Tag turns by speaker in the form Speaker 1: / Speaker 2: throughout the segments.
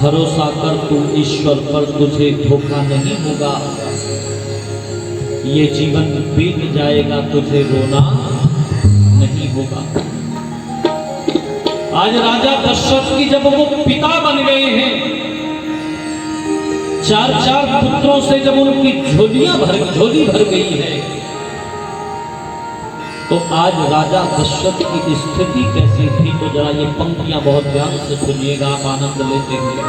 Speaker 1: भरोसा कर तू ईश्वर पर, तुझे धोखा नहीं होगा। ये जीवन बीत जाएगा, तुझे रोना नहीं होगा। आज राजा दशरथ की जब वो पिता बन गए हैं, चार चार पुत्रों से जब उनकी झोली भर गई है, तो आज राजा दशरथ की स्थिति कैसी थी? तो जरा ये पंक्तियां बहुत ध्यान से सुनिएगा, आप आनंद लेते हुए।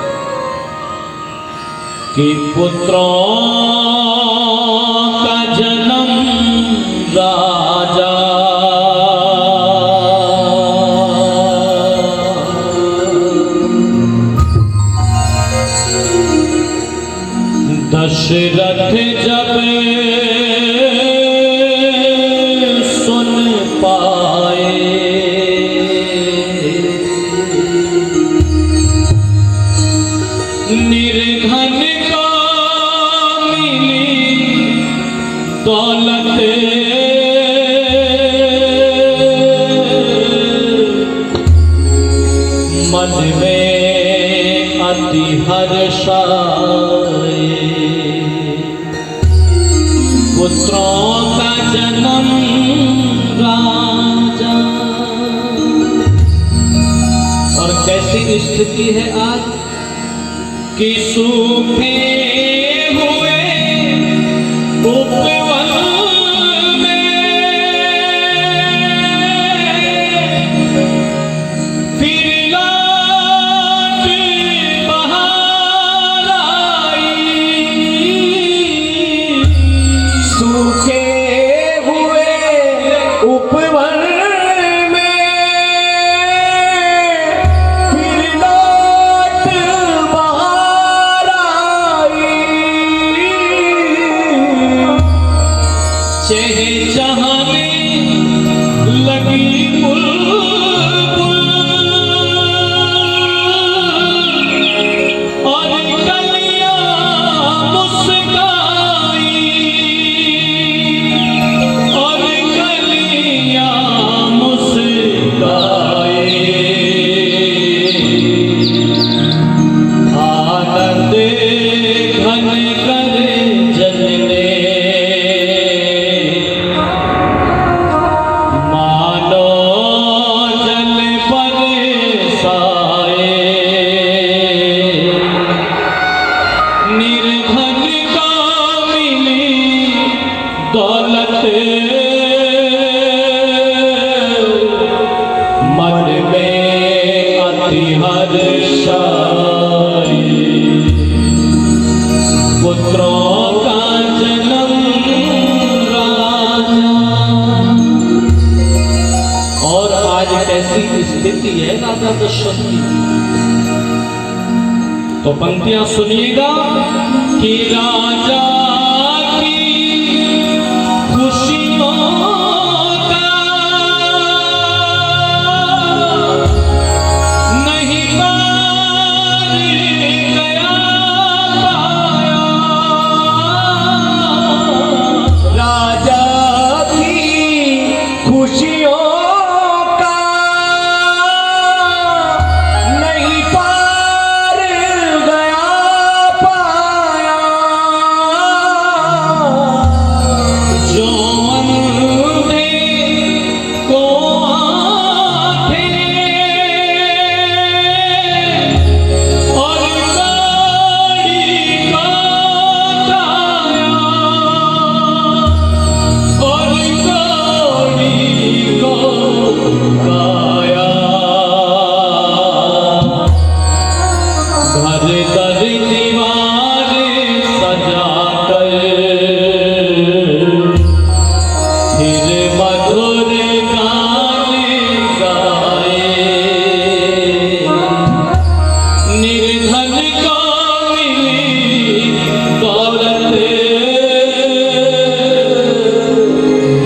Speaker 1: कि पुत्रों का जन्म राजा दशरथ जब सुन पाए, निर्धन को मिली दौलत, मन में अति हर्षाए। पुत्रों का जन्म राजा। और कैसी स्थिति है आज कि सूखे हुए उपवन में फिर लौट बहार आई।
Speaker 2: सूखे हुए उपवन में फिर लौट बहार आई।
Speaker 1: चहचहाने लगी बुलबुल और कलियां मुस्काई, और कलियां मुस्काई। आनंद घन कर जनने मानो जल बरसाए। निर्धन को मिली दौलत, मन में अति हर्षाए। पुत्रों का जन्म राजा। और आज कैसी स्थिति है राजा दशरथ की? तो पंक्तियां सुनिएगा कि राजा की खुशियों का नहीं पार गया पाया।
Speaker 2: राजा की खुशियों का नहीं पार गया पाया।
Speaker 1: जो अंधे को आंखें और गाड़ी का काया, और गाड़ी को काया। घर दर दीवार सजा कर फिर मधुर गान गाए। निर्धन को मिली दौलत,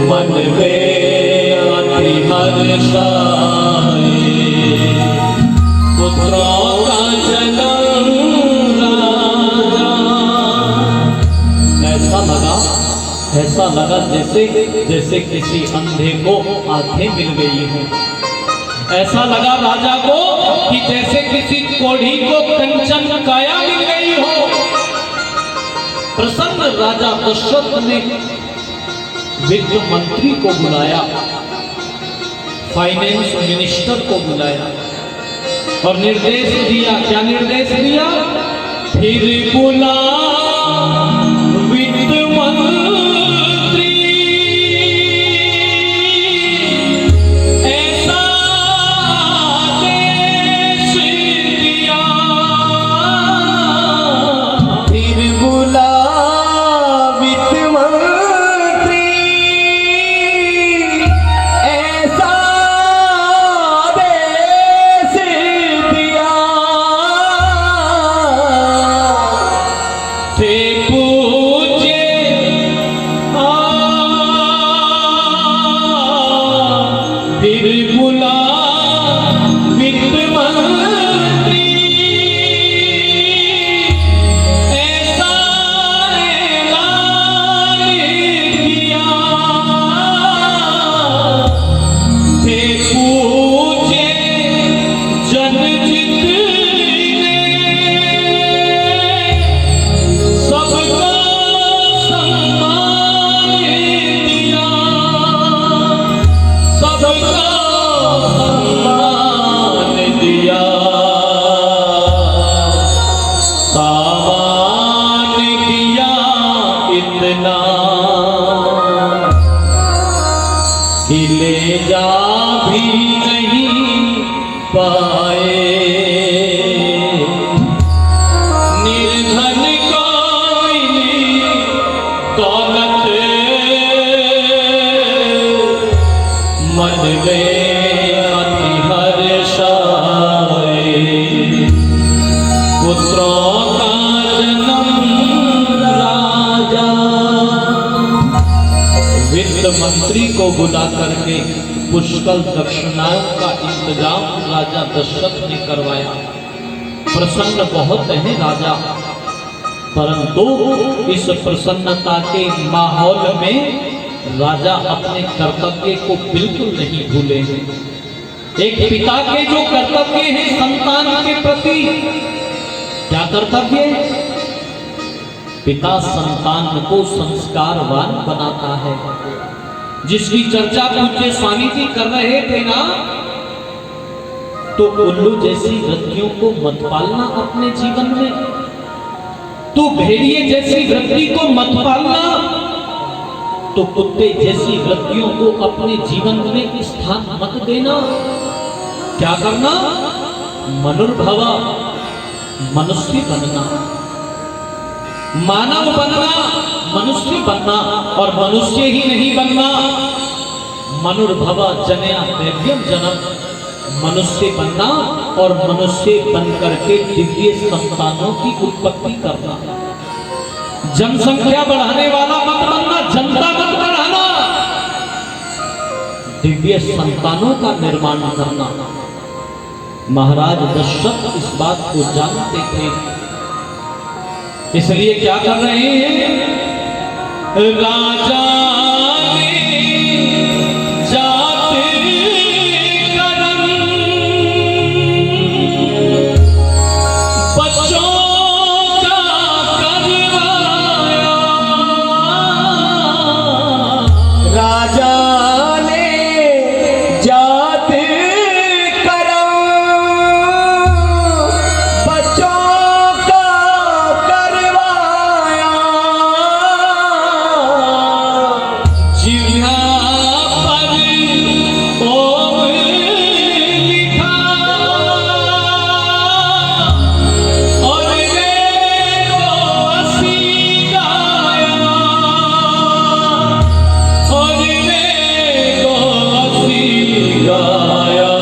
Speaker 1: मन में अति हर्षाए। पुत्रों का जन्म राजा। ऐसा लगा जैसे किसी अंधे को आंखें मिल गई हैं। ऐसा लगा राजा को कि जैसे किसी कोढ़ी को कंचन काया मिल गई हो। प्रसन्न राजा दशरथ ने वित्त मंत्री को बुलाया, फाइनेंस मिनिस्टर को बुलाया और निर्देश दिया। क्या निर्देश दिया? फिर बुला वित्त मंत्री, ऐसा आदेश दिया।
Speaker 2: फिर बुला वित्त मंत्री, ऐसा आदेश दिया।
Speaker 1: थे पूज्य फिर बुला वित्त मंत्री, ऐसा ऐलान किया। थे पूज्य जनजित ने सबका सम्मान दिया, सबका सम्मान दिया। सामान किया इतना कि ले जा भी नहीं पाए। निर्धन को मिली दौलत, मन में अति हर्ष आए। पुत्रों का जन्म राजा। वित्त मंत्री को बुला करके पुष्कल दक्षिणाओं का इंतजाम राजा दशरथ ने करवाया। प्रसन्न बहुत है राजा, परंतु इस प्रसन्नता के माहौल में राजा अपने कर्तव्य को बिल्कुल नहीं भूले हैं। एक पिता के जो कर्तव्य है संतान के प्रति, क्या कर्तव्य? पिता संतान को संस्कारवान बनाता है, जिसकी चर्चा पूज्य स्वामी जी कर रहे थे ना। तो उल्लू जैसी वृत्तियों को मत पालना अपने जीवन में। तो भेड़िए जैसी वृत्ति को मत पालना। तो कुत्ते जैसी वृत्तियों को अपने जीवन में स्थान मत देना। क्या करना? मनुर्भवा, मनुष्य बनना, मानव बनना, मनुष्य बनना। और मनुष्य ही नहीं बनना, मनुर्भवा जनया दैव्यम जन्म, मनुष्य बनना और मनुष्य बनकर के दिव्य संतानों की उत्पत्ति करना। जनसंख्या बढ़ाने वाला मत बनना, जनता मत बढ़ाना, दिव्य संतानों का निर्माण करना। महाराज दशरथ इस बात को जानते थे, इसलिए क्या कर रहे हैं? राजा ने जात करम बच्चों का करवाया।
Speaker 2: राजा ने जात करम बच्चों का करवाया।
Speaker 1: जिह्वा पर ओम लिखा और वेदों असी गाया, और वेदों असी गाया।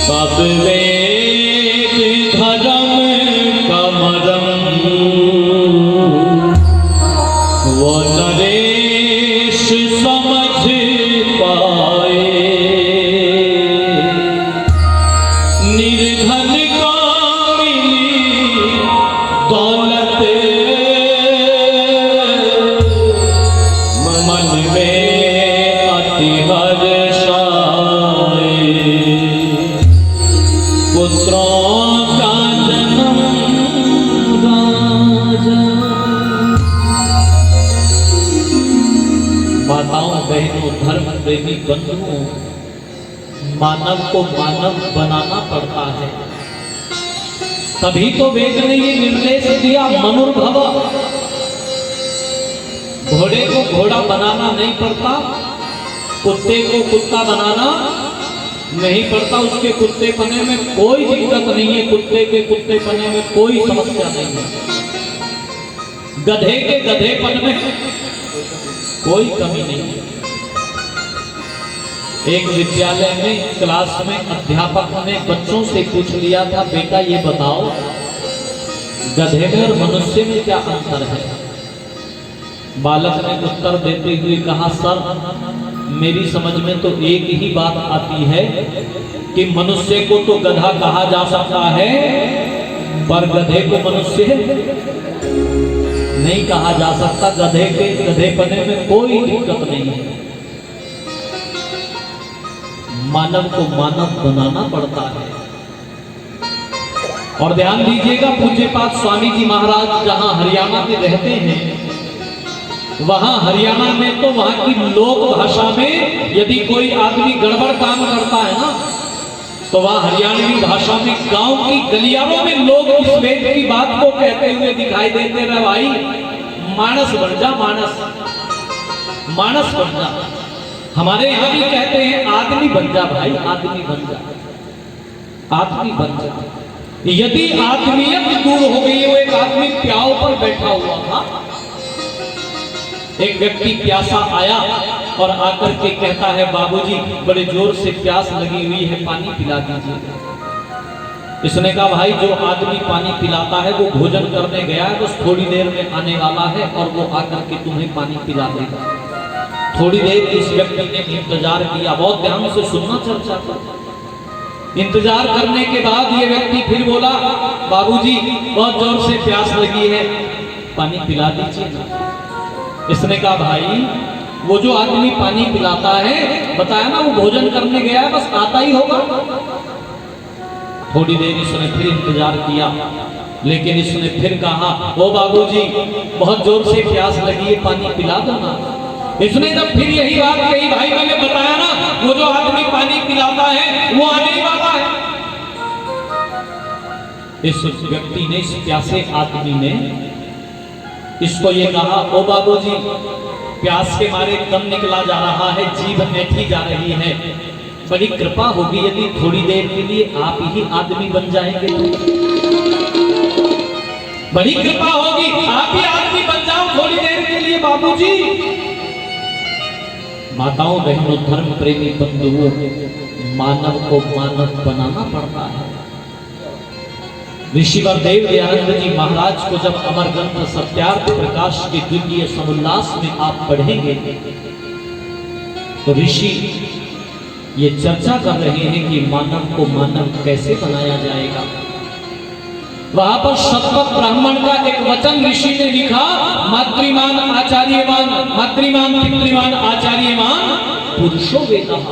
Speaker 1: सब वेद धर्म कमरम, वो नरेश समझ पाए। निर्धन को मिली दौलत, मन में अति हर्ष माताओं, बहनों, धर्म प्रेमी बंधुओं, मानव को मानव बनाना पड़ता है। तभी तो वेद ने ये निर्देश दिया, मनुर्भव। घोड़े को घोड़ा बनाना नहीं पड़ता, कुत्ते को कुत्ता बनाना नहीं पड़ता। उसके कुत्ते पने में कोई दिक्कत नहीं है, कुत्ते के कुत्ते पने में कोई समस्या नहीं है। गधे के गधेपन में कोई कमी नहीं है। एक विद्यालय में क्लास में अध्यापक ने बच्चों से पूछ लिया था, बेटा ये बताओ गधे में और मनुष्य में क्या अंतर है? बालक ने उत्तर देते हुए कहा, सर मेरी समझ में तो एक ही बात आती है कि मनुष्य को तो गधा कहा जा सकता है, पर गधे को मनुष्य नहीं कहा जा सकता। गधे के गधेपने में कोई दिक्कत नहीं है। मानव को मानव बनाना पड़ता है। और ध्यान दीजिएगा, पूज्यपाद स्वामी जी महाराज जहां हरियाणा में रहते हैं, वहां हरियाणा में तो वहां की लोक भाषा में यदि कोई आदमी गड़बड़ काम करता है ना, तो वहां हरियाणवी भाषा में गांव की गलियारों में लोग इस वेद की बात को कहते हुए दिखाई देते रहे, भाई मानस बन जा, मानस बन जा। हमारे यहां भी कहते हैं आदमी बन जा भाई, आदमी बन जा, आदमी बन जा। यदि आदमियत दूर हो गई, वो एक आदमी प्याऊ पर बैठा हुआ था, एक व्यक्ति प्यासा आया और आकर के कहता है, बाबूजी बड़े जोर से प्यास लगी हुई है, पानी पिला दीजिए। इसने कहा, भाई जो आदमी पानी पिलाता है वो भोजन करने गया है, बस थोड़ी देर में आने वाला है और वो आकर के तुम्हें पानी पिला देगा। थोड़ी देर इस व्यक्ति ने इंतजार किया, बहुत ध्यान से सुनना चर्चा पर। इंतजार करने के बाद ये व्यक्ति फिर बोला, बाबूजी बहुत जोर से प्यास लगी है, पानी पिला दीजिए ना। इसने कहा, भाई वो जो आदमी पानी पिलाता है, बताया ना वो भोजन करने गया है, बस आता ही होगा। थोड़ी देर इसने फिर इंतजार किया, लेकिन इसने फिर कहा, ओ बाबूजी बहुत जोर से प्यास लगी है, पानी पिला दो ना। इसने जब फिर यही बात कही, भाई मैंने बताया ना वो जो आदमी पानी पिलाता है वो आने ही वाला है। इस व्यक्ति ने, इस प्यासे आदमी ने इसको ये कहा, ओ बाबूजी प्यास के मारे दम निकला जा रहा है, जीभ ऐठी जा रही है, बड़ी कृपा होगी यदि थोड़ी देर के लिए आप ही आदमी बन जाएंगे तो। बड़ी कृपा होगी, आप ही आदमी बन जाओ थोड़ी देर के लिए बाबूजी। माताओं, बहनों, धर्म प्रेमी बंधुओं, मानव को मानव बनाना पड़ता है। ऋषिवर देव दयानंद जी महाराज को जब अमर ग्रंथ सत्यार्थ प्रकाश के द्वितीय समुल्लास में आप पढ़ेंगे तो ऋषि ये चर्चा कर रहे हैं कि मानव को मानव कैसे बनाया जाएगा। वहां पर शतपथ ब्राह्मण का एक वचन ऋषि ने लिखा, मातृमान आचार्यमान, मातृमान पितृमान आचार्यमान पुरुषो वेदः।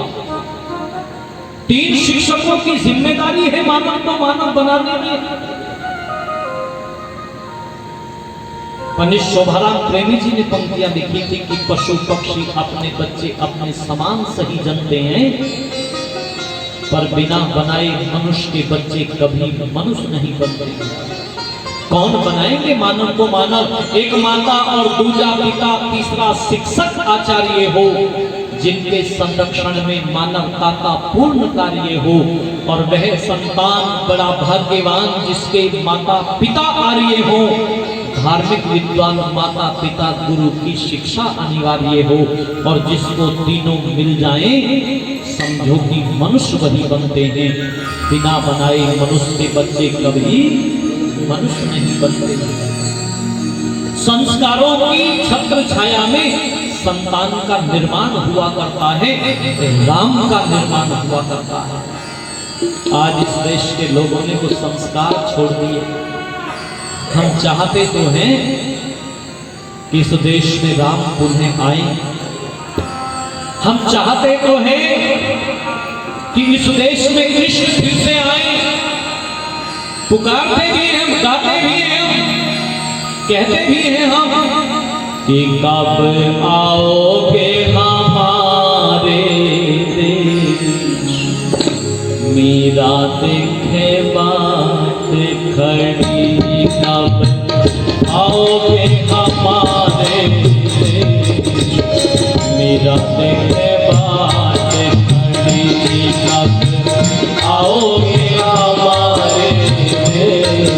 Speaker 1: 3 शिक्षकों की जिम्मेदारी है मानव को मानव बनाने की। पंडित शोभाराम प्रेमी जी ने पंक्तियां लिखी थी कि पशु पक्षी अपने बच्चे अपने समान सही जनते हैं, पर बिना बनाए मनुष्य के बच्चे कभी मनुष्य नहीं बनते। कौन बनाएंगे मानव को मानव? एक माता और दूजा पिता, तीसरा शिक्षक आचार्य हो, जिनके संरक्षण में मानवता का पूर्ण कार्य हो, और वह संतान बड़ा भाग्यवान जिसके माता पिता आर्य हो। धार्मिक विद्वान माता पिता गुरु की शिक्षा अनिवार्य हो, और जिसको तीनों मिल जाएं, समझो कि मनुष्य वही बनते हैं। बिना बनाए मनुष्य के बच्चे कभी मनुष्य नहीं बनते। संस्कारों की छत्र छाया में संतान का निर्माण हुआ करता है, राम का निर्माण हुआ करता है। आज इस देश के लोगों ने वो संस्कार छोड़ दिए। हम चाहते तो हैं कि इस देश में राम पुनः आए, हम चाहते तो हैं कि इस देश में कृष्ण फिर से आए। पुकारते भी हैं, गाते भी हैं, कहते भी हैं हम कि कब आओगे राधे के बाट खड़ी कब आओगे हमारे देश,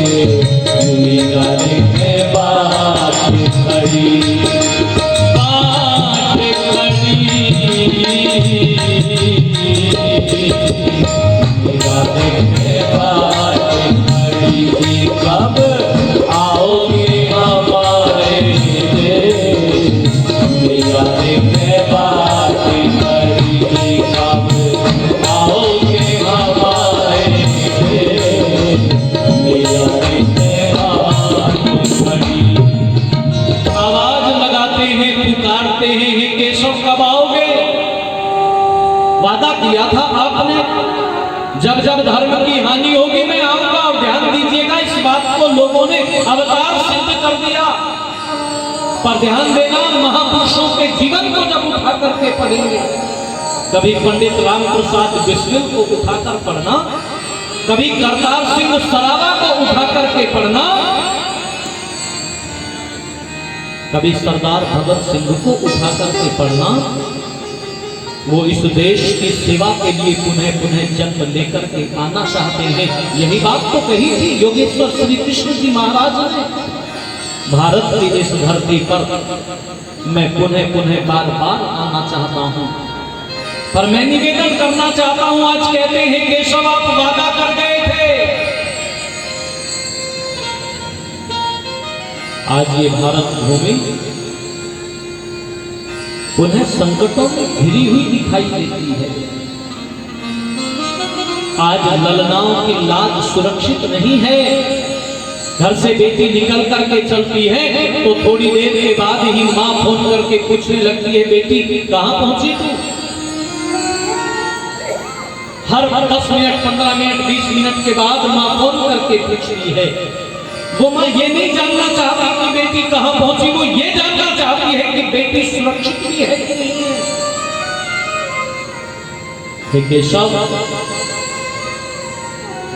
Speaker 1: राधे के बाट खड़ी कब आओगे हमारे देश, राधे के बाट खड़ी कब आओगे हमारे देश, राधे के बाट खड़ी। आवाज लगाते हैं, पुकारते हैं, हे केशव कब आओगे? वादा किया था आपने, जब जब धर्म की हानि होगी मैं आऊंगा। और ध्यान दीजिएगा, इस बात को लोगों ने अवतार सिद्ध कर दिया। पर ध्यान देना, महापुरुषों के जीवन को जब उठा करके पढ़ेंगे, कभी पंडित राम प्रसाद बिस्मिल को उठाकर पढ़ना, कभी करतार सिंह सरावा को उठा करके पढ़ना, कभी सरदार भगत सिंह को उठा करके पढ़ना। वो इस देश की सेवा के लिए पुनः पुनः जन्म लेकर के आना चाहते हैं। यही बात तो कही थी योगेश्वर श्री कृष्ण जी महाराज ने, भारत की इस धरती पर मैं पुनः पुनः बार बार आना चाहता हूं, पर मैं निवेदन करना चाहता हूं। आज कहते हैं केशव आप वादा कर गए थे, आज ये भारत भूमि पुनः संकटों में घिरी हुई दिखाई देती है। आज ललनाओं की लाज सुरक्षित नहीं है। घर से बेटी निकल करके चलती है तो थोड़ी देर के बाद ही मां फोन करके पूछने लगती है, बेटी कहां पहुंची तू? हर 10 मिनट, 15 मिनट, 20 मिनट के बाद मां फोन करके पूछती है। वो मां ये नहीं जानना चाहती कि बेटी कहां पहुंची, वो ये जानना चाहती है कि बेटी सुरक्षित भी है कि नहीं है। हे केशव,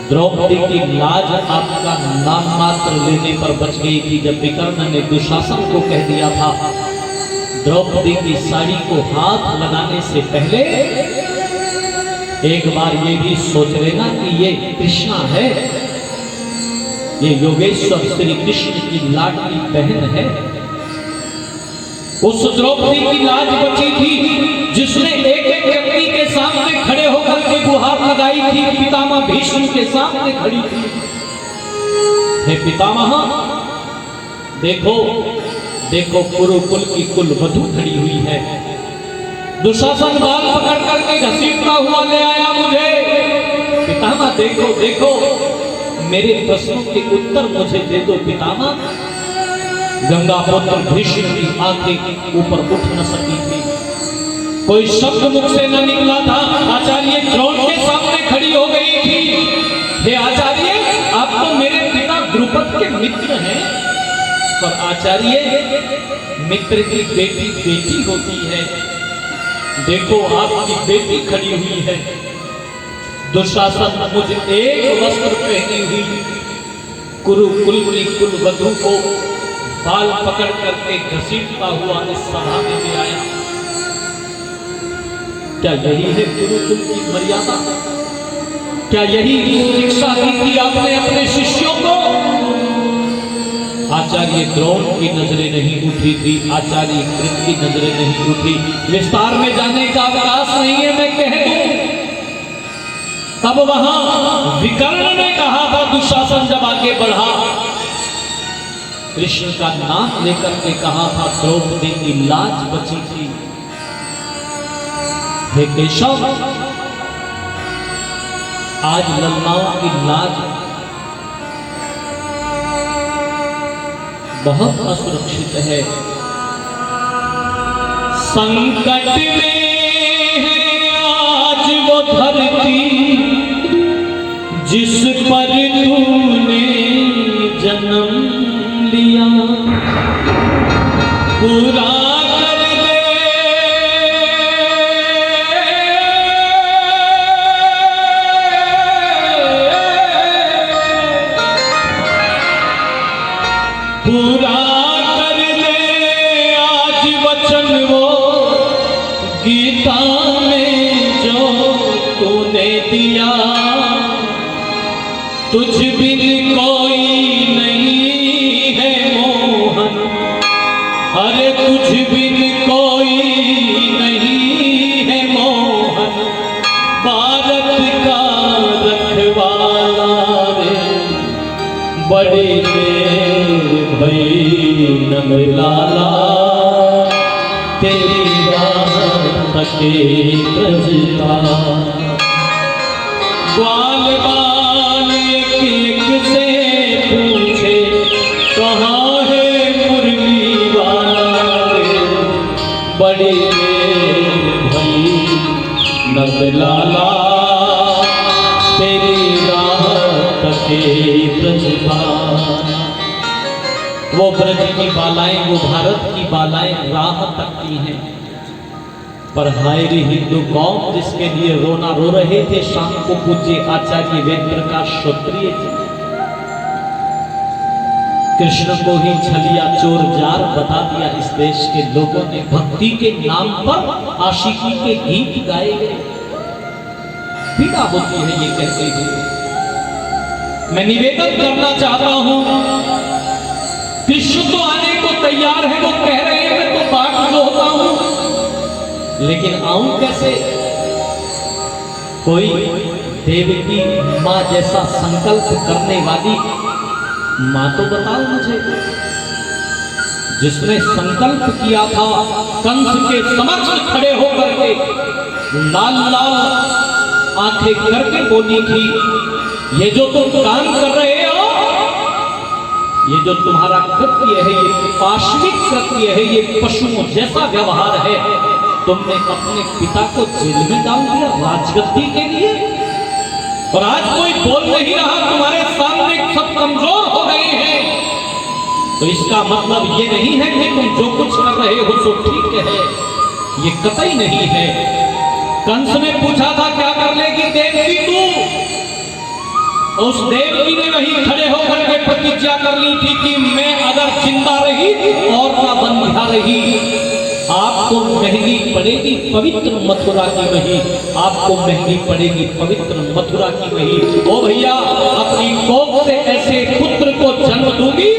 Speaker 1: द्रौपदी की लाज आपका नाम मात्र लेने पर बच गई थी, जब विकर्ण ने दुशासन को कह दिया था द्रौपदी की साड़ी को हाथ लगाने से पहले एक बार ये भी सोच लेना कि ये कृष्णा है, ये योगेश्वर श्री कृष्ण की लाडली बहन है। उस द्रौपदी की लाज बची थी जिसने एक एक व्यक्ति के सामने खड़े होकर के गुहार लगाई थी। पितामह भीष्म के सामने खड़ी थी, हे पितामह देखो देखो कुरुकुल की कुल वधू खड़ी हुई है। दुशासन बाल पकड़ करके घसीटता हुआ ले आया मुझे। पितामह देखो देखो, मेरे प्रश्नों के उत्तर मुझे दे दो पितामह। गंगा पुत्र भीष्म की आंखें ऊपर उठ न सकी थी, कोई शब्द मुख से न निकला था। आचार्य द्रोण के सामने खड़ी हो गई थी, हे आचार्य आप तो मेरे पिता द्रुपद के मित्र हैं, पर आचार्य मित्र की बेटी बेटी होती है। देखो आपकी बेटी खड़ी हुई है। दुशासन मुझे एक वस्त्र पहनी हुई कुरुकुल की कुल वधू को बाल पकड़ करके घसीटता हुआ इस सभा में ले आया। क्या यही है गुरुकुल की मर्यादा? क्या यही शिक्षा दी थी आपने अपने शिष्यों को? आचार्य द्रोण की नजरें नहीं उठी थी, आचार्य कृत की नजरें नहीं उठी। विस्तार में जाने का अवकाश नहीं है, मैं कह दूं तब वहां विकर्ण ने कहा था, दुशासन जब आगे बढ़ा कृष्ण का नाम लेकर के कहा था, द्रौपदी की लाज बची थी। हे केशव, आज ललनाओं की लाज बहुत असुरक्षित है। संकट में है आज वो धरती जिस पर तूने जन्म लिया, पूरा कर दे पूरा कर दे आज वचन वो तुझ बिन कोई नहीं है मोहन, अरे तुझ बिन कोई नहीं है मोहन, भारत का रखवाला रे, बड़े देर भई नंदलाला, तेरी राह तके प्रजता। ग्वाल बाल एक से पूछे, कहाँ है मुरली वाला रे, बड़ी देर भई नंदलाला, तेरी राह तके प्रजता। वो ब्रज की बालाएं, वो भारत की बालाएं राह तकती हैं, पर हाय रे हिंदू कौम जिसके लिए रोना रो रहे थे शाम को पूज्य आचार्य वेद प्रकाश क्षत्रिय जी, कृष्ण को ही छलिया चोर जार बता दिया इस देश के लोगों ने। भक्ति के नाम पर आशिकी के गीत गाए गए, पीड़ा होती है ये कहते हुए। मैं निवेदन करना चाहता हूं, कृष्ण तो आने को तैयार है, वो कह रहे हैं मैं तो बाट जोहता हूं, लेकिन आऊं कैसे? कोई देव की मां जैसा संकल्प करने वाली मां तो बताओ मुझे, जिसने संकल्प किया था कंस के समक्ष खड़े होकर के, लाल लाल आंखें करके बोली थी, ये जो तुम काम कर रहे हो, ये जो तुम्हारा कृत्य है, ये पाशविक कृत्य है, ये पशुओं जैसा व्यवहार है, तुमने अपने पिता को जेल में डाल दिया राजगद्दी के लिए, और आज कोई बोल नहीं रहा, तुम्हारे सामने सब कमजोर हो गए हैं। तो इसका मतलब ये नहीं है कि तुम जो कुछ कर रहे हो सो ठीक है, ये कतई नहीं है। कंस ने पूछा था क्या कर लेगी देवकी तू, उस देवकी ने वहीं खड़े होकर के प्रतिज्ञा कर ली थी कि मैं अगर जिंदा रही और ना बंध्या रही, आपको महंगी पड़ेगी पवित्र मथुरा की वही, आपको महंगी पड़ेगी पवित्र मथुरा की वही। ओ भैया, अपनी कोख से ऐसे पुत्र को जन्म दूंगी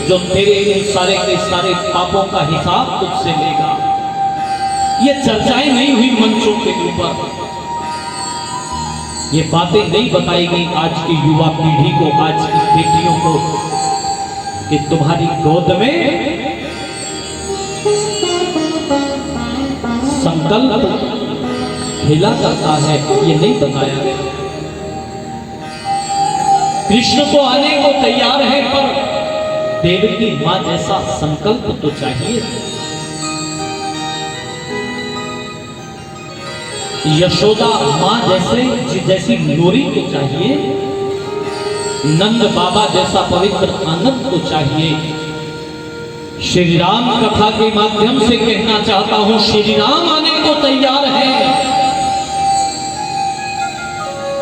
Speaker 1: जो तेरे सारे के सारे पापों का हिसाब तुझसे लेगा। ये चर्चाएं नहीं हुई मंचों के ऊपर, ये बातें नहीं बताई गई आज की युवा पीढ़ी को, आज की बेटियों को, कि तुम्हारी गोद में संकल्प खेला करता है, ये नहीं बताया गया। कृष्ण तो आने को तैयार है, पर देव की मां जैसा संकल्प तो चाहिए। यशोदा मां जैसी लोरी तो चाहिए, नंद बाबा जैसा पवित्र आनंद तो चाहिए। श्री राम कथा के माध्यम से कहना चाहता हूं, श्री राम आने को तैयार है,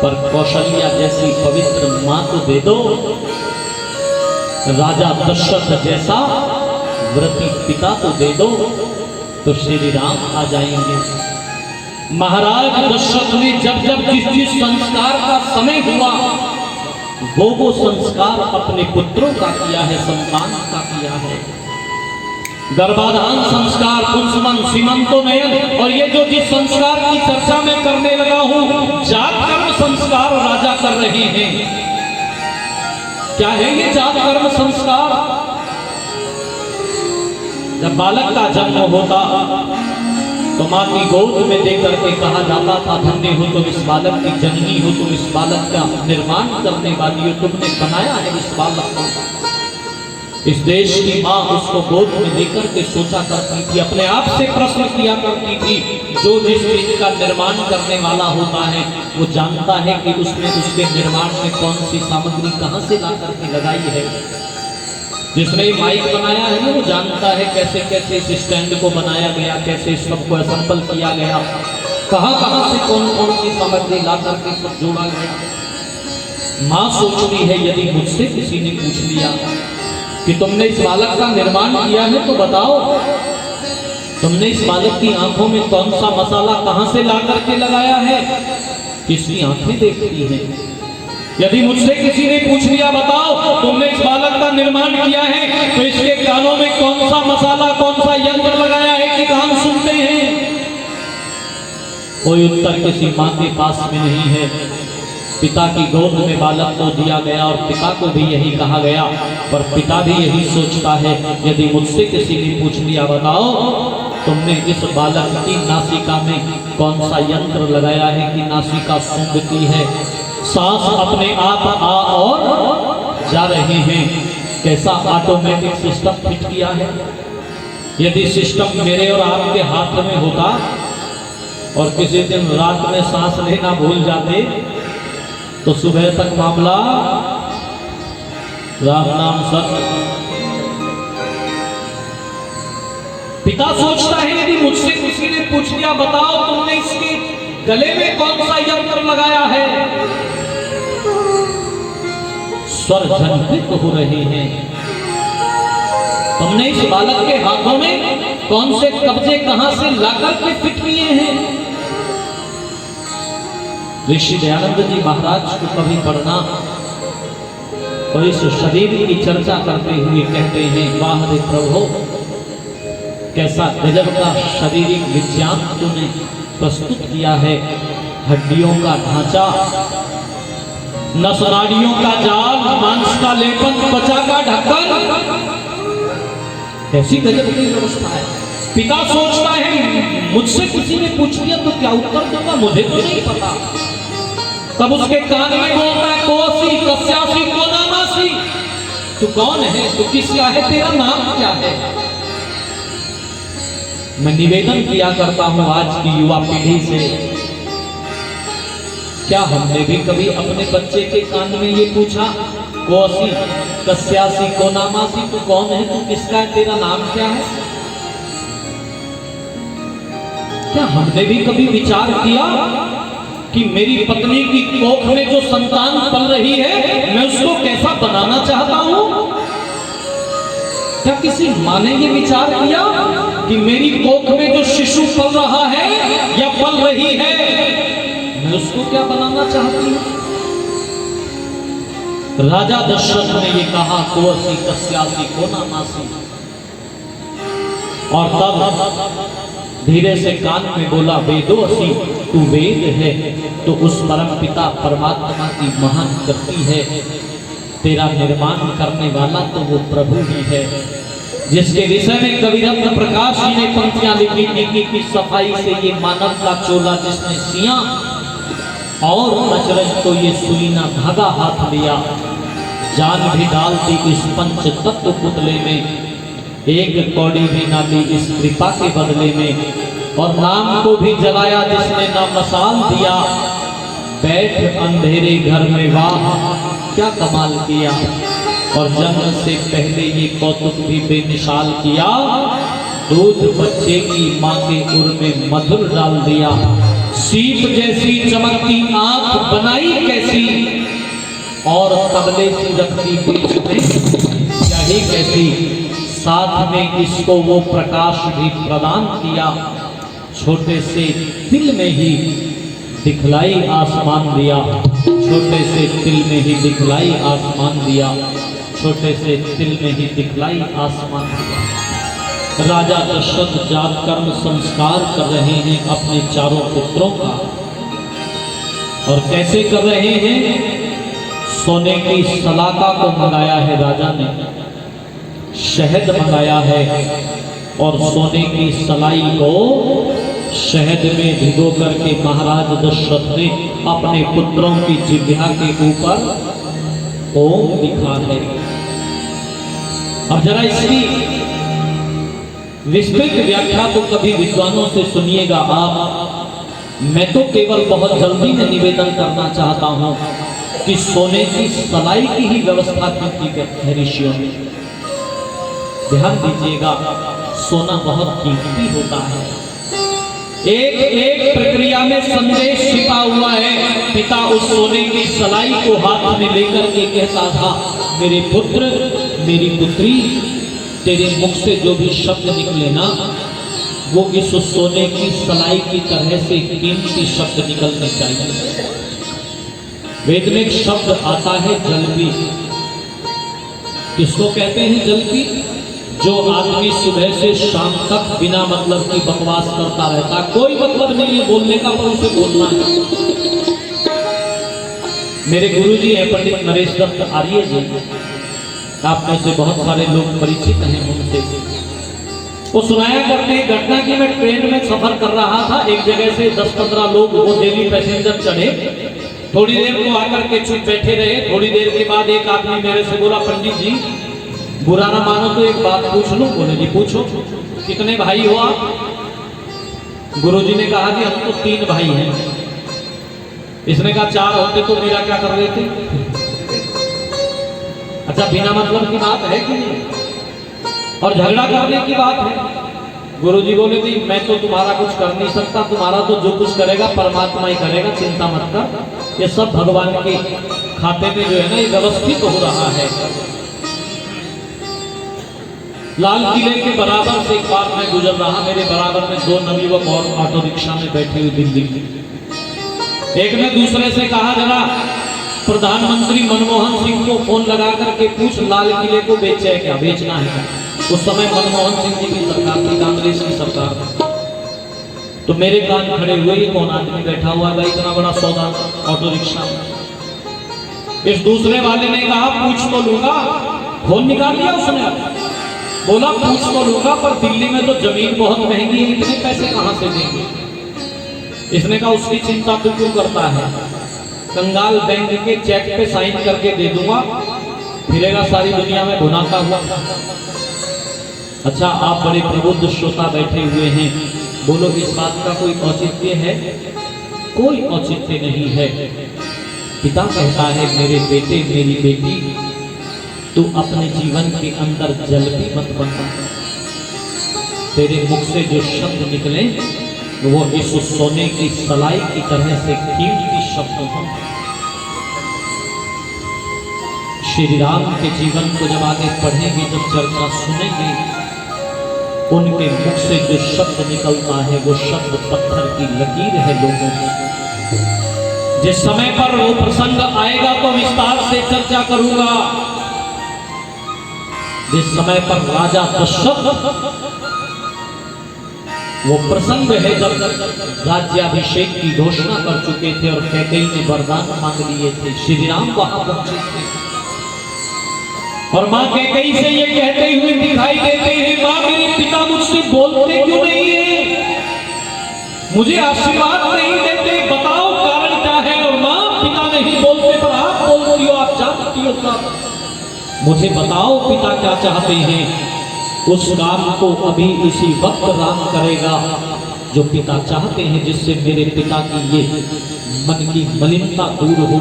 Speaker 1: पर कौशल्या जैसी पवित्र मां तो दे दो, राजा दशरथ जैसा व्रती पिता तो दे दो, तो श्री राम आ जाएंगे। महाराज दशरथ ने जब जब जिस संस्कार का समय हुआ, वो संस्कार अपने पुत्रों का किया है, संतान का किया है। गर्भाधान संस्कार, पुंसवन, सीमंतोनयन, और ये जो जिस संस्कार की चर्चा में करने लगा हूं, जात कर्म संस्कार राजा कर रहे हैं। क्या है ये जात कर्म संस्कार? जब बालक का जन्म होता तो मां की गोद में देकर के कहा जाता था, धन्य हो तुम इस बालक की जननी हो, तुम इस बालक का निर्माण करने वाली हो, तुमने बनाया है इस बालक को। इस देश की मां उसको गोद में लेकर के सोचा करती थी, अपने आप से प्रश्न किया करती थी। जो जिस चीज का निर्माण करने वाला होता है वो जानता है कि उसने उसके निर्माण में कौन सी सामग्री कहां से ला करके लगाई है। जिसने माइक बनाया है ना, वो जानता है कैसे कैसे इस स्टैंड को बनाया गया, कैसे इस सबको असेंबल किया गया, कहां कहां से कौन कौन सी सामग्री ला करके सब जोड़ा गया। मां सोचती है, यदि मुझसे किसी ने पूछ लिया कि तुमने इस बालक का निर्माण किया है तो बताओ, तुमने इस बालक की आंखों में कौन सा मसाला कहां से ला करके लगाया है, किसकी आंखें देखती हैं। यदि मुझसे किसी ने पूछ लिया बताओ तुमने इस बालक का निर्माण किया है तो इसके कानों में कौन सा मसाला कौन सा यंत्र लगाया है कि कान सुनते हैं? कोई उत्तर किसी मां के पास में नहीं है। पिता की गोद में बालक को दिया गया और पिता को भी यही कहा गया, पर पिता भी यही सोचता है यदि मुझसे किसी ने पूछ लिया बताओ तुमने इस बालक की नासिका में कौन सा यंत्र लगाया है कि नासिका सूंघती है, सांस अपने आप आ और जा रहे हैं, कैसा ऑटोमेटिक सिस्टम फिट किया है। यदि सिस्टम मेरे और आपके हाथ में होता और किसी दिन रात में सांस लेना भूल जाते तो सुबह तक मामला राम नाम सत्य। पिता सोचता है यदि मुझसे किसी ने पूछ लिया बताओ तुमने इसके गले में कौन सा यंत्र लगाया है, स्वर झंकृत हो रहे हैं। तुमने इस बालक के हाथों में कौन से कब्जे कहां से लाकर के फिट किए हैं। ऋषि दयानंद जी महाराज को कभी पढ़ना और इस शरीर की चर्चा करते हुए कहते हैं वाह रे प्रभु कैसा गजब का शारीरिक विज्ञान तूने प्रस्तुत किया है। हड्डियों का ढांचा, नसनाड़ियों का जाल, मांस का लेपन, त्वचा का ढक्कन, ऐसी गजब की व्यवस्था है। पिता सोचता है मुझसे किसी ने पूछ लिया तो क्या उत्तर दूंगा, मुझे तो नहीं पता। तब उसके कान में बोलता है कोसी कस्यासी कोनामासी, तू कौन है, तू किसका है, तेरा नाम क्या है। मैं निवेदन किया करता हूं आज की युवा पीढ़ी से, क्या हमने भी कभी अपने बच्चे के कान में ये पूछा कोसी कस्यासी कोनामासी, तू कौन है, तू किसका है, तेरा नाम क्या है। क्या हमने भी कभी विचार किया कि मेरी पत्नी की कोख में जो संतान पल रही है मैं उसको कैसा बनाना चाहता हूं। क्या किसी मां ने ये विचार किया कि मेरी कोख में जो शिशु पल रहा है या पल रही है मैं उसको क्या बनाना चाहती हूं। राजा दशरथ ने ये कहा कोसी कस्यासी कोनामासी, और तब धीरे से कान में बोला वेदोसी, तू वेद है तो उस परम पिता परमात्मा की महान कृति है। तेरा निर्माण करने वाला तो वो प्रभु ही है जिसके विषय में कवि रत्न प्रकाश जी ने पंक्तियां लिखी थी कि सफाई से ये मानव का चोला जिसने सिया और अचरज को ये सुई ना धागा हाथ लिया, जान भी डाल दी इस पंच तत्व पुतले में, एक कौड़ी भी ना दी इस कृपा के बदले में, और नाम को भी जलाया जिसने ना मसाल दिया, बैठ अंधेरे घर में वाह क्या कमाल किया, और जन्म से पहले ये कौतुक भी बेमिसाल किया, दूध बच्चे की माँ के उर में मधुर डाल दिया, सीप जैसी चमकती आंख बनाई कैसी, और तबले सी रखती बीच में यही कैसी, साथ में इसको वो प्रकाश भी प्रदान किया, छोटे से दिल में ही दिखलाई आसमान दिया, छोटे से दिल में ही दिखलाई आसमान दिया, छोटे से दिल में ही दिखलाई आसमान दिया। राजा दशरथ जात कर्म संस्कार कर रहे हैं अपने चारों पुत्रों का, और कैसे कर रहे हैं, सोने की सलाका को मंगाया है राजा ने, शहद मंगाया है, और सोने की सलाई को शहद में भिगो करके महाराज दशरथ ने अपने पुत्रों की जिह्वा के ऊपर ओम लिखा है। अब जरा इसकी विस्तृत व्याख्या तो कभी विद्वानों से सुनिएगा आप। मैं तो केवल बहुत जल्दी में निवेदन करना चाहता हूं कि सोने की सलाई की ही व्यवस्था की है ऋषियों ने। ध्यान दीजिएगा, सोना बहुत कीमती होता है, एक एक प्रक्रिया में संदेश छिपा हुआ है। पिता उस सोने की सलाई को हाथ में लेकर के कहता था, मेरे पुत्र मेरी पुत्री, तेरे मुख से जो भी शब्द निकले ना वो इस सोने की सलाई की तरह से कीमती शब्द निकलने चाहिए। वेद में एक शब्द आता है जल्पी। किसको कहते हैं जल्पी? जो आदमी सुबह से शाम तक बिना मतलब की बकवास करता रहता, कोई मतलब नहीं है बोलने का, पर उसे बोलना है। मेरे गुरुजी हैं पंडित नरेश दत्त आर्य जी, आप में से बहुत सारे लोग परिचित हैं उनसे। वो सुनाया करते हैं घटना की, मैं ट्रेन में सफर कर रहा था, एक जगह से 10-15 लोग वो दिल्ली पैसेंजर चढ़े, थोड़ी देर को आकर के चुप बैठे रहे। थोड़ी देर के बाद एक आदमी मेरे से बोला, पंडित जी बुरा ना मानो तो एक बात पूछ लूं। बोले जी पूछो। कितने भाई हो आप? गुरुजी ने कहा कि हम तो 3 भाई हैं। इसने कहा 4 होते तो मेरा क्या कर रहे थे? अच्छा, बिना मतलब की बात है कि नहीं? और झगड़ा करने की बात है। गुरुजी बोले कि मैं तो तुम्हारा कुछ कर नहीं सकता, तुम्हारा तो जो कुछ करेगा परमात्मा ही करेगा, चिंता मत कर। ये सब भगवान के खाते में जो है ना, ये व्यवस्थित हो रहा है। लाल किले के बराबर से एक बार मैं गुजर रहा, मेरे बराबर में 2 नवयुवक और ऑटो रिक्शा में बैठे हुए दिल्ली। एक ने दूसरे से कहा, जरा प्रधानमंत्री मनमोहन सिंह को फोन लगा करके पूछ लाल किले को बेचे है क्या, बेचना है क्या? उस समय मनमोहन सिंह जी की सरकार थी, कांग्रेस की सरकार। तो मेरे कान खड़े हुए, ये कौन आदमी बैठा हुआ है इतना बड़ा सौदा ऑटो रिक्शा में? इस दूसरे वाले ने कहा पूछ तो लूंगा। फोन निकाल लिया उसने, बोला पूछ तो लूंगा, पर दिल्ली में तो जमीन बहुत महंगी है, इतने पैसे कहां से देंगे? इसने कहा उसकी चिंता तो क्यों करता है, कंगाल बैंक के चेक पे साइन करके दे दूंगा, फिरेगा सारी दुनिया में भुनाता हुआ। अच्छा, आप बड़े प्रबुद्ध श्रोता बैठे हुए हैं, बोलो इस बात का कोई औचित्य है? कोई औचित्य नहीं है। पिता कहता है, मेरे बेटे मेरी बेटी, तू अपने जीवन के अंदर जल्पी मत बनना। तेरे मुख से जो शब्द निकले वो इस सोने की सलाई की तरह से कीमती शब्द हों। श्री राम के जीवन को जब आगे पढ़ेंगे, जब चर्चा सुनेंगे, उनके मुख से जो शब्द निकलता है वो शब्द पत्थर की लकीर है लोगों को। जिस समय पर वो प्रसंग आएगा तो विस्तार से चर्चा करूंगा। जिस समय पर राजा दशरथ, वो प्रसंग है जब राज्याभिषेक की घोषणा कर चुके थे और कैकेयी ने वरदान मांग लिए थे, श्री राम वहां पहुंचे थे और मां कैकेयी से ये कहते हुए दिखाई देते हैं, मां मेरे पिता मुझसे बोलते क्यों नहीं है, मुझे आशीर्वाद नहीं देते, बताओ कारण क्या है? और मां पिता नहीं बोलते पर आप बोलती हो, आप जानती हो सब, मुझे बताओ पिता क्या चाहते हैं। उस काम को अभी इसी वक्त राम करेगा जो पिता चाहते हैं, जिससे मेरे पिता की ये मन की मलिनता दूर हो,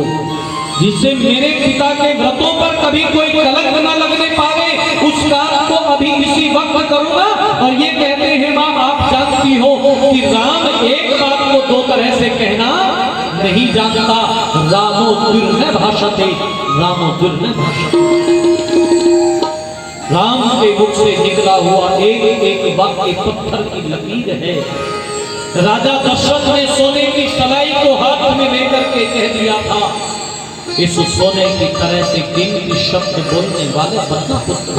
Speaker 1: जिससे मेरे पिता के व्रतों पर कभी कोई कलंक न लगने पावे, उस काम को अभी इसी वक्त करूंगा। और ये कहते हैं, मां आप जानती हो कि राम एक बात को 2 तरह से कहना नहीं जानता। रामो दुर्न भाषते, रामो दुर्न भाषते। राम के मुख से निकला हुआ एक एक वाक्य पत्थर की लकीर है। राजा दशरथ ने सोने की सलाई को हाथ में लेकर के कह दिया था, इस सोने की तरह से कीमती शब्द बोलने वाले बनना पुत्र।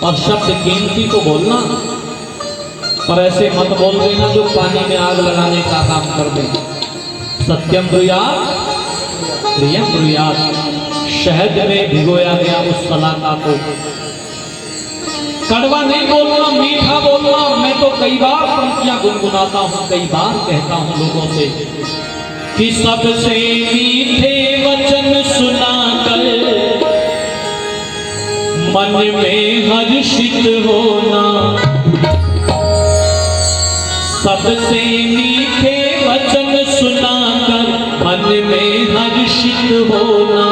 Speaker 1: और शब्द कीमती तो बोलना, पर ऐसे मत बोल देना जो पानी में आग लगाने का काम कर दे। सत्यम ब्रूयात् प्रियम ब्रूयात्। शहद में भिगोया गया उस सलाका को कड़वा नहीं बोलना, मीठा बोलना। मैं तो कई बार पंक्तियां गुनगुनाता हूं, कई बार कहता हूं लोगों से कि सबसे मीठे वचन सुनाकर मन में हर्षित होना, सबसे मीठे वचन सुनाकर मन में हर्षित होना,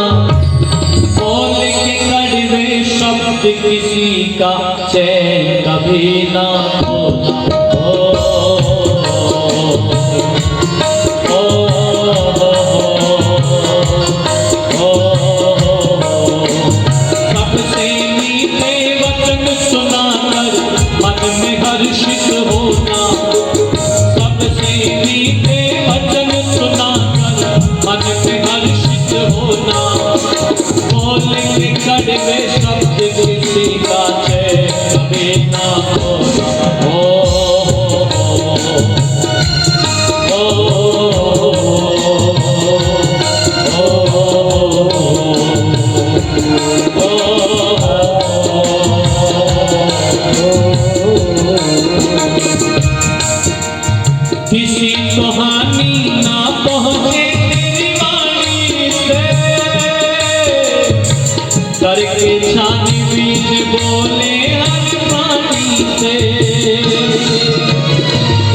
Speaker 1: बोल के कड़वे शब्द किसी का चैन कभी ना होना। सबसे मीठे वचन सुनाकर मन में हर्षित होना, सबसे मीठे वचन सुनाकर मन में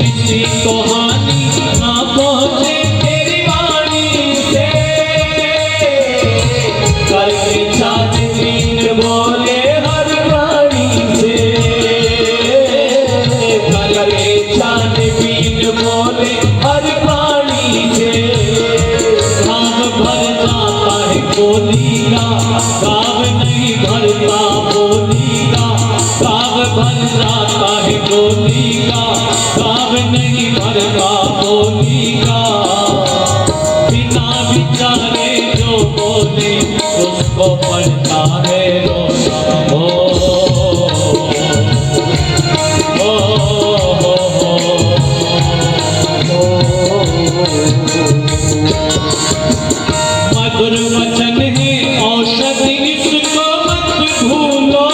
Speaker 1: किसी को हानि ना पहुंचे तेरी वाणी से। करके छानबीन बोले हर प्राणी से, करके छानबीन बोले हर प्राणी से। गाँव भर जाता है बोली का, गाँव नहीं भरता बोली का। गाँव भर जाता है बोली का, गाँव नहीं भरता बोली का। बिना विचारे जो बोले उसको पड़ता है रोना। मधुर वचन है औषधि इसको मत भूलो।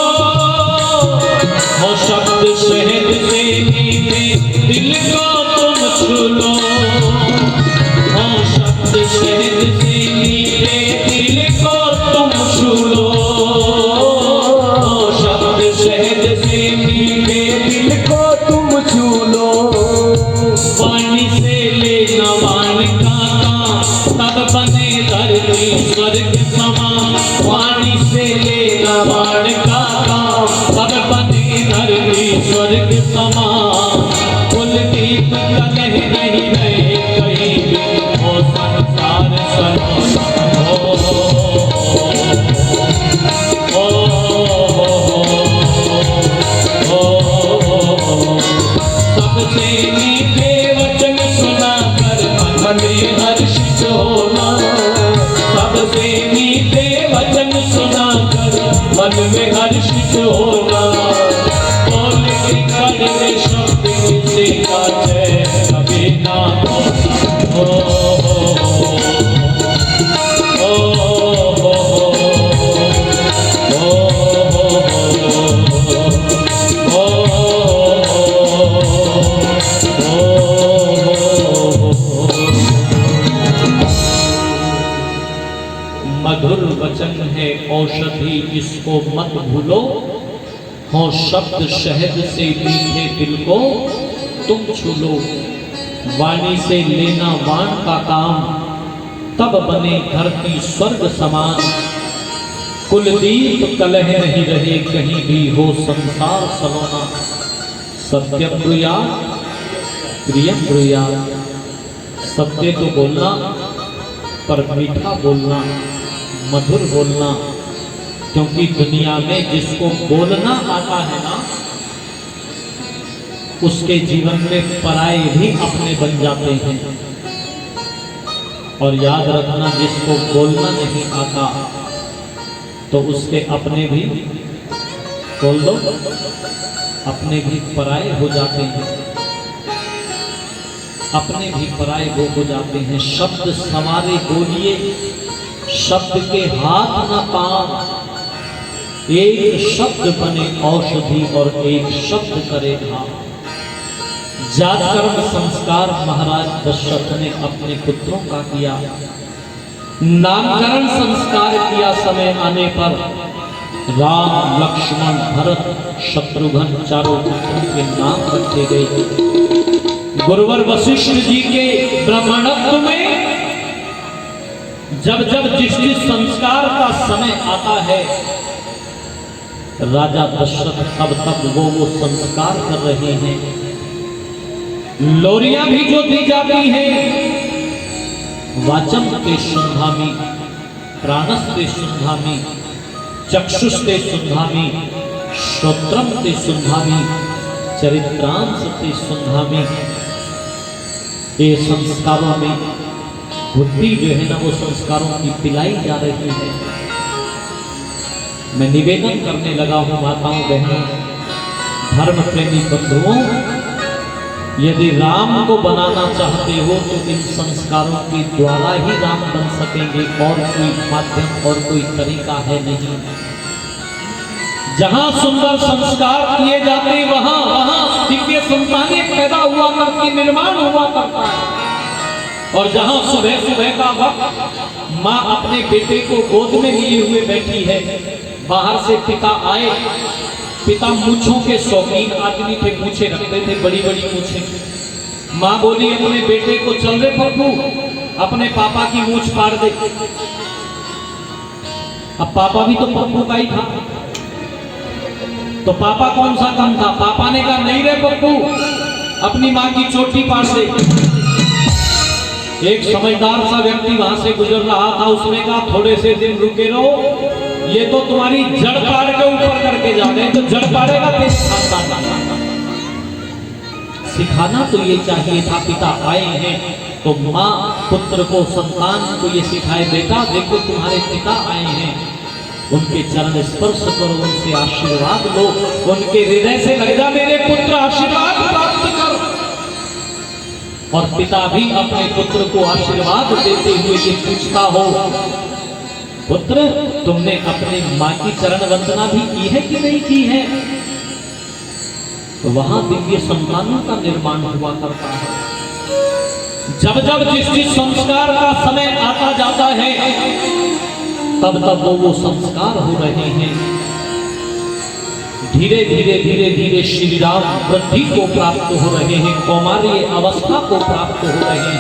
Speaker 1: हो शब्द शहद से मीठे दिल को तुम छू लो। हो शब्द शहद से मीठे दिल को तुम छू लो। हो शब्द शहद से मीठे दिल
Speaker 2: को तुम छू लो।
Speaker 1: वाणी से लेना वाण का काम, तब बने धरती स्वर्ग समान। वाणी से लेना वाण का काम, तब बने धरती स्वर्ग समान। कुलदीप कलह नहीं रहे कहीं भी, हो संसार सलोना। सबसे मीठे वचन सुनाकर मन में हर्षित होना। सबसे मीठे वचन सुनाकर मन में हर्षित होना। बोल के कड़वे शब्द किसी का जय कभी ना मधुर वचन है औषधि इसको मत भूलो। हो शब्द शहद से मीठे दिल को तुम छू लो। वाणी से लेना वाण का काम, तब बने धरती स्वर्ग समान। कुलदीप कलह नहीं रहे कहीं भी, हो संसार सलोना। सत्यम ब्रूयात् प्रियम ब्रूयात्। सत्य तो बोलना, पर मीठा बोलना, मधुर बोलना। क्योंकि दुनिया में जिसको बोलना आता है ना, उसके जीवन में पराये भी अपने बन जाते हैं। और याद रखना, जिसको बोलना नहीं आता तो उसके अपने भी, बोल दो, अपने भी पराये हो जाते हैं। अपने भी पराये वो हो जाते हैं। शब्द संवारे बोलिए, शब्द के हाथ न पांव। एक शब्द बने औषधि और एक शब्द करे घाव। जातकर्म संस्कार महाराज दशरथ ने अपने पुत्रों का किया। नामकरण संस्कार किया समय आने पर। राम लक्ष्मण भरत शत्रुघ्न चारों पुत्रों के नाम रखे गए। गुरुवर वशिष्ठ जी के ब्राह्मणत्व में जब जब जिस जिस संस्कार का समय आता है, राजा दशरथ तब तक वो संस्कार कर रहे हैं। लोरियां भी जो दी जाती हैं, वाचम ते शुंधामी, प्राणस्ते शुंधामी, चक्षुस्ते शुंधामी, श्रोत्रम ते शुंधामी, चरित्रांश ते शुंधामी। ये संस्कारों में बुद्धि जो है ना, वो संस्कारों की पिलाई जा रही है। मैं निवेदन करने लगा हूं माताओं बहनों, धर्म प्रेमी बंधुओं, यदि राम को बनाना चाहते हो तो इन संस्कारों के द्वारा ही राम बन सकेंगे। और कोई माध्यम और कोई तरीका है नहीं। जहां सुंदर संस्कार किए जाते वहां वहां दिव्य संतानें पैदा हुआ करती, निर्माण हुआ करता है। और जहां सुबह सुबह का वक्त माँ अपने बेटे को गोद में लिए हुए बैठी है, बाहर से पिता आए। पिता मूछों के शौकीन आदमी थे, मूछें रखते थे, बड़ी बड़ी मूछें। माँ बोली अपने बेटे को, चल रे पप्पू अपने पापा की मूंछ फाड़ दे। अब पापा भी तो पप्पू का ही था, तो पापा कौन सा कम था? पापा ने कहा नहीं रे पप्पू अपनी माँ की चोटी फाड़ दे। एक समझदार सा व्यक्ति वहां से गुजर रहा था, उसने कहा थोड़े से दिन रुके रहो, ये तो तुम्हारी जड़ पाड़ के ऊपर करके जा रहे हैं, तो जड़ पाड़ेगा सिखाना तो ये चाहिए था। पिता आए हैं तो माँ पुत्र को, संतान को ये सिखाए, बेटा देखो तुम्हारे पिता आए हैं, उनके चरण स्पर्श करो, उनसे आशीर्वाद लो, उनके हृदय से लग जा मेरे पुत्र आशीर्वाद प्राप्त कर। और पिता भी अपने पुत्र को आशीर्वाद देते हुए ये पूछता हो, पुत्र तुमने अपने माँ की चरण वंदना भी की है कि नहीं की है? तो वहां दिव्य संतानों का निर्माण हुआ करता है। जब जब जिस संस्कार का समय आता जाता है तब तब वो संस्कार हो रहे हैं। धीरे धीरे धीरे धीरे श्री राम वृद्धि को प्राप्त हो रहे हैं, कौमार्य अवस्था को प्राप्त हो रहे हैं।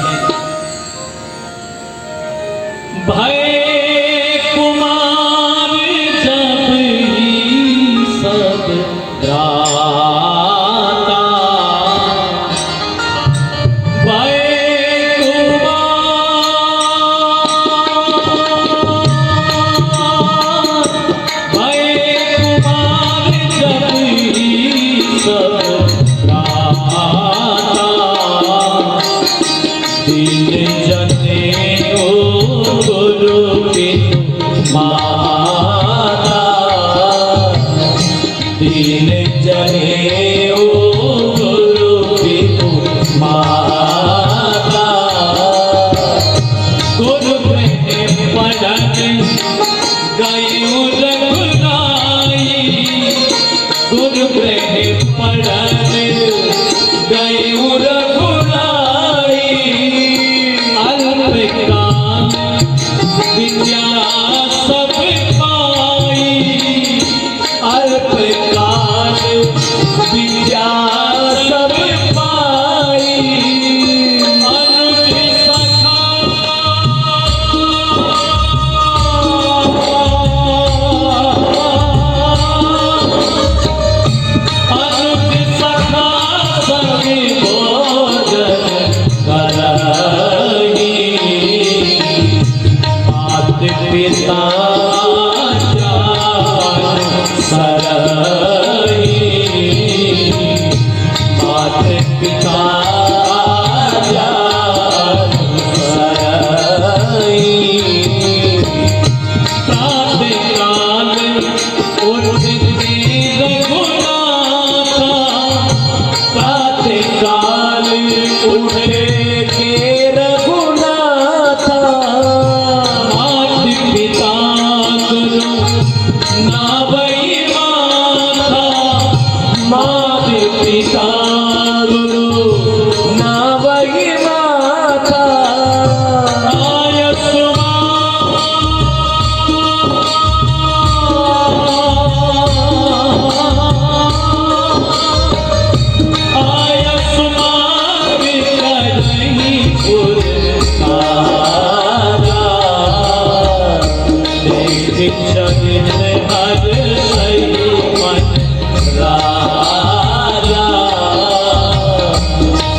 Speaker 1: भय कुमार जब ही सब राता, भय दीन जने ओ गुरु पितु माता, गुरु प्रेम पढ़न गयु रघुनाई, गुरु प्रेम पढ़न गयु रघुनाई। अल्पकाल विद्या सब पाई, अल्पकाल विद्या सब पाई। अनुज सखा अनुज सखा सभी भोजन करही, मात पिता सरही, मात पिता सरही। प्रातः काल उठते रघुनाथा, प्रातः काल उठे के रघुनाथा। मात पिता गुरु नावई माता, मात पिता गुरु नावई माता। आय सुमा आय सुमा विकलही पुरकारा, देख जगन हर सही मन राजा,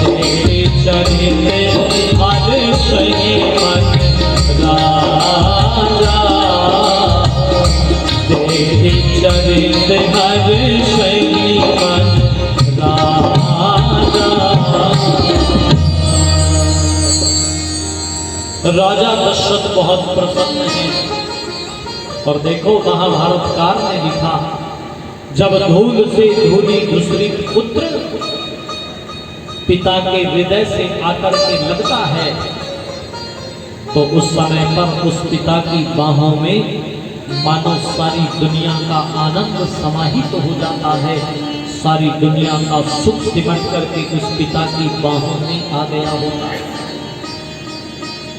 Speaker 1: देख जगन हर सही मन राजा, देख जगन हर सही मन राजा। राजा दशरथ बहुत प्रसन्न हैं। और देखो महाभारतकार ने लिखा, जब धूल से धूली दूसरी पुत्र पिता के हृदय से आकर के लगता है, तो उस समय पर उस पिता की बाहों में मानो सारी दुनिया का आनंद समाहित हो जाता है, सारी दुनिया का सुख सिमट करके उस पिता की बाहों में आ गया होता है।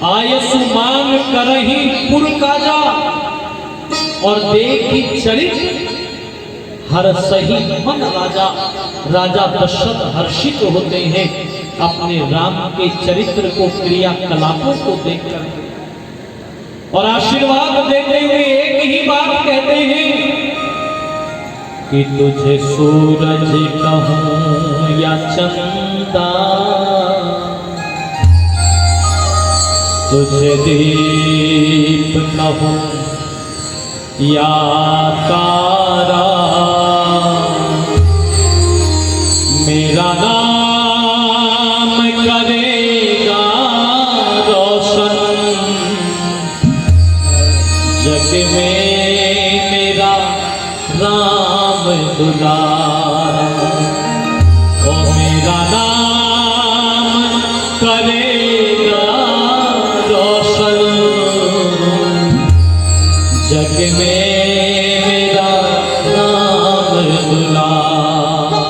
Speaker 1: आयसु मांग करही पुर काजा, और देखी चरित हर सही मन राजा। राजा दशरथ हर्षित होते हैं अपने राम के चरित्र को, क्रियाकलापों को देखकर और आशीर्वाद देते हुए एक ही बात कहते हैं कि तुझे सूरज कहूं या चंदा, तुझे दीप कहूं या तारा, मेरा नाम करेगा रोशन जग में मेरा राम दुलारा। ओ मेरा नाम करेगा रोशन जग में मेरा राम दुलारा।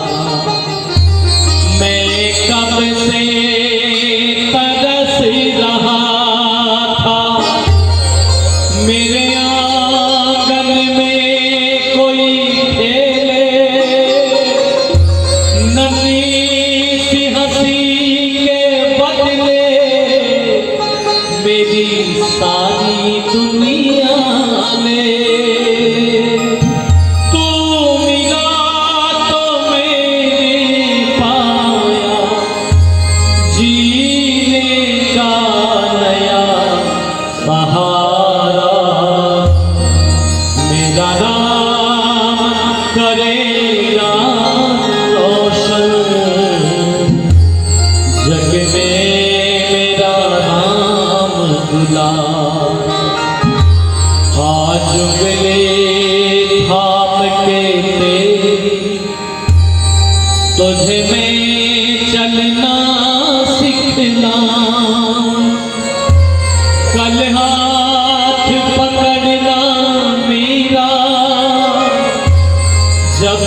Speaker 1: मैं कब से तरस रहा था, मेरे आंगन में कोई खेले, नन्ही सी हंसी के बदले मेरी सारी दुनिया में तू मिला तो मैंने पाया जीने का नया सहारा। मेरा नाम करेगा रोशन जग में मेरा राम दुलारा। आज उंगली थाम के तेरी तुझे मैं चलना सिखलाऊं, कल हाथ पकड़ना मेरा जब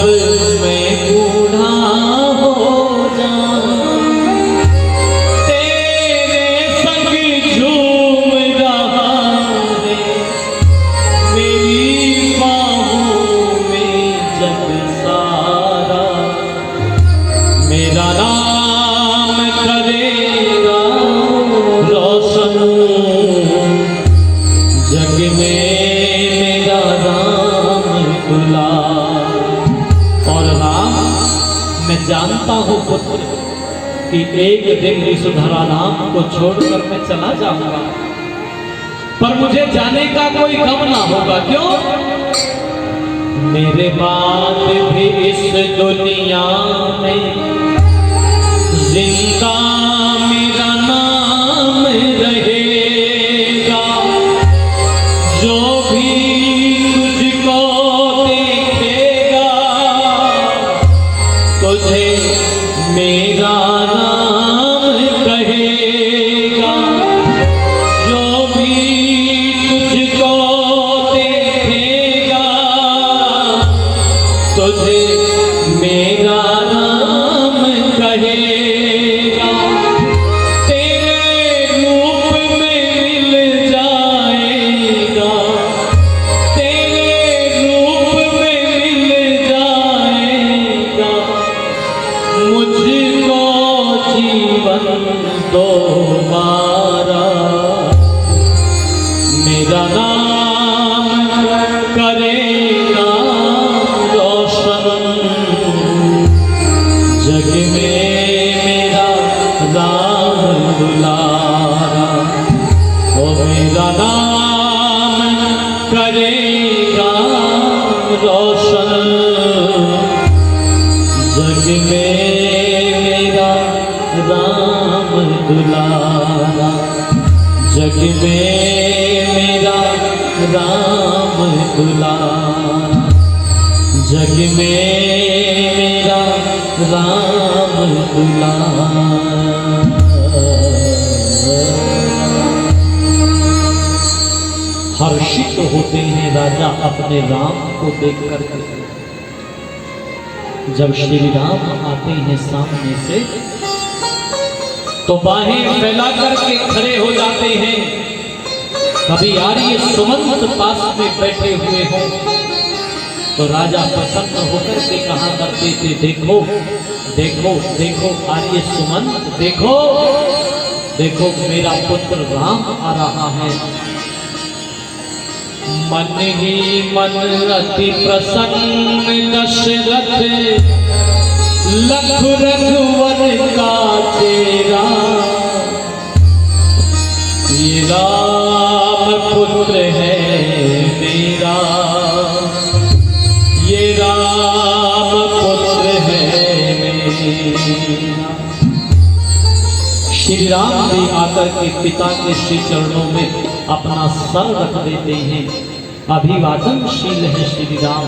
Speaker 1: मैं बूढ़ा हो जाऊं। तेरे संग झूम रहा है मेरी बाहों में जग सारा। मेरा नाम करेगा रोशन जग में मेरा राम दुलारा। और राम, मैं जानता हूं पुत्र कि एक दिन इस धरा नाम को छोड़कर मैं चला जाऊंगा, पर मुझे जाने का कोई गम ना होगा। क्यों? मेरे बाद भी इस दुनिया में जिंदा मेरा नाम रहेगा। जो भी तुझको देखेगा तुझे मेरा नाम कहेगा। जो भी तुझको देखेगा तुझे मेरा नाम कहेगा। तेरे रूप में मिल जाएगा, तेरे रूप में मिल जाएगा। मुझको जीवन दोबारा। मेरा नाम करेगा रोशन जग में मेरा राम दुलारा। ओ मेरा नाम करेगा रोशन जग में मेरा राम दुलारा। जग में मेरा राम दुलारा। जग में मेरा राम दुलारा। हर्षित होते हैं राजा अपने राम को देखकर। जब श्री राम आते हैं सामने से तो बाहें फैला करके खड़े हो जाते हैं। कभी आर्य सुमंत पास में बैठे हुए हों तो राजा प्रसन्न होकर के कहा करते थे, देखो देखो देखो आर्य सुमन, देखो देखो मेरा पुत्र राम आ रहा है। मन ही मन अति प्रसन्न दशरथ, लख रघुवर का तेरा, ये राम पुत्र है मेरा, ये राम पुत्र है मेरा। श्री राम भी आकर के पिता के श्री चरणों में अपना सर रख देते हैं। अभिवादनशील है श्री राम।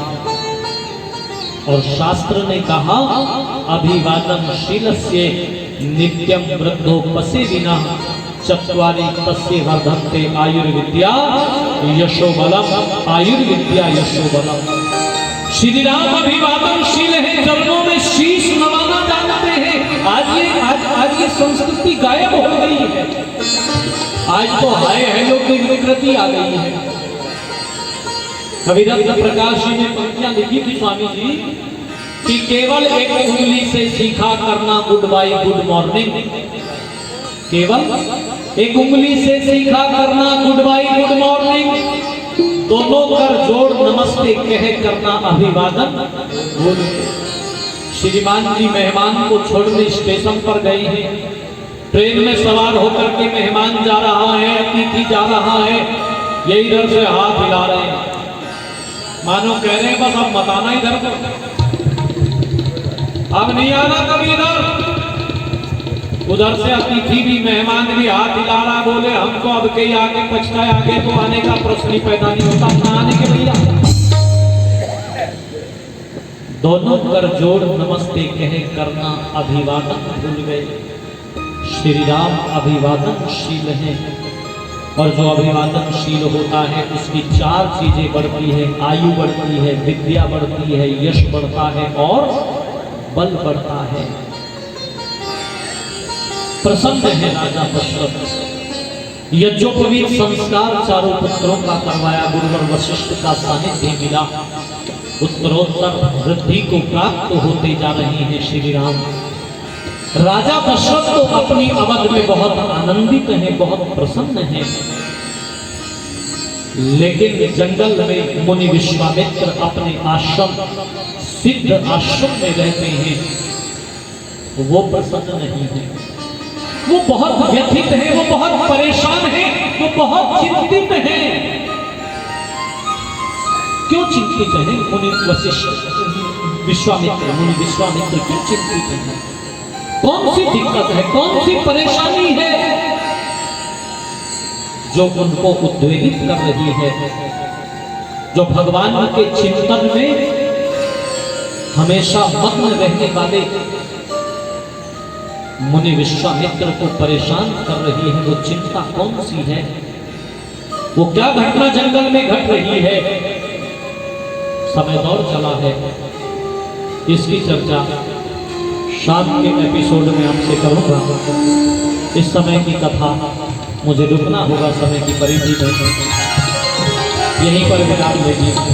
Speaker 1: और शास्त्र ने कहा अभिवादनशीलस्य नित्यम वृद्धो पसे विना चत्वारि तस्य वर्धन्ते आयुर्विद्या यशोबलम, आयुर्विद्या यशोबलम। श्री राम अभिवादनशील है, चरणों में शीश नवाना जानते हैं। आज ये संस्कृति गायब हो गई है। आज तो हाय हेलो की विकृति आ गई है। कविरत्न प्रकाश जी ने पंक्तियां लिखी थी स्वामी जी कि केवल एक उंगली से सीखा करना गुड बाय गुड मॉर्निंग, केवल एक उंगली से सीखा करना गुड बाय गुड मॉर्निंग, दोनों कर जोड़ नमस्ते कह करना अभिवादन भूल गए। श्रीमान जी मेहमान को छोड़ने स्टेशन पर गए हैं। ट्रेन में सवार होकर के मेहमान जा रहा है, अतिथि जा रहा है, ये इधर से हाथ हिला रहे हैं, मानो कह रहे हैं बस अब मत आना इधर को, अब नहीं आना कभी इधर। उधर से अतिथि भी मेहमान भी हाथ हिला रहा, बोले हमको अब कहीं आगे पछताए, आगे तो आने का प्रश्न ही पैदा नहीं होता, ना आने के भैया। दोनों कर जोड़ नमस्ते कहे करना अभिवादन भूल गए। श्री राम अभिवादनशील है, और जो अभिवादनशील होता है उसकी चार चीजें बढ़ती है, आयु बढ़ती है, विद्या बढ़ती है, यश बढ़ता है और बल बढ़ता है। प्रसन्न है राजा दशरथ। यज्ञोपवीत संस्कार चारों पुत्रों का करवाया, गुरुवर वशिष्ठ का सानिध्य मिला, उत्तरोत्तर वृद्धि को प्राप्त होते जा रहे हैं श्री राम। राजा दशरथ तो अपनी अवध में बहुत आनंदित हैं, बहुत प्रसन्न हैं, लेकिन जंगल में मुनि विश्वामित्र अपने आश्रम सिद्ध आश्रम में रहते हैं, वो प्रसन्न नहीं है, वो बहुत व्यथित है, वो बहुत परेशान है, वो बहुत चिंतित है। क्यों चिंतित है? मुनि वशिष्ठ मुनि विश्वामित्र क्यों चिंतित है? कौन सी दिक्कत है, कौन सी परेशानी है जो उनको उद्वेलित कर रही है, जो भगवान के चिंतन में हमेशा मग्न रहने वाले मुनि विश्वामित्र को परेशान कर रही है? वो चिंता कौन सी है? वो क्या घटना जंगल में घट रही है? समय दौर चला है, इसकी चर्चा शाम के एपिसोड में आपसे करूंगा। इस समय की कथा मुझे रुकना होगा, समय की परिधि में यहीं पर विराम लेगी।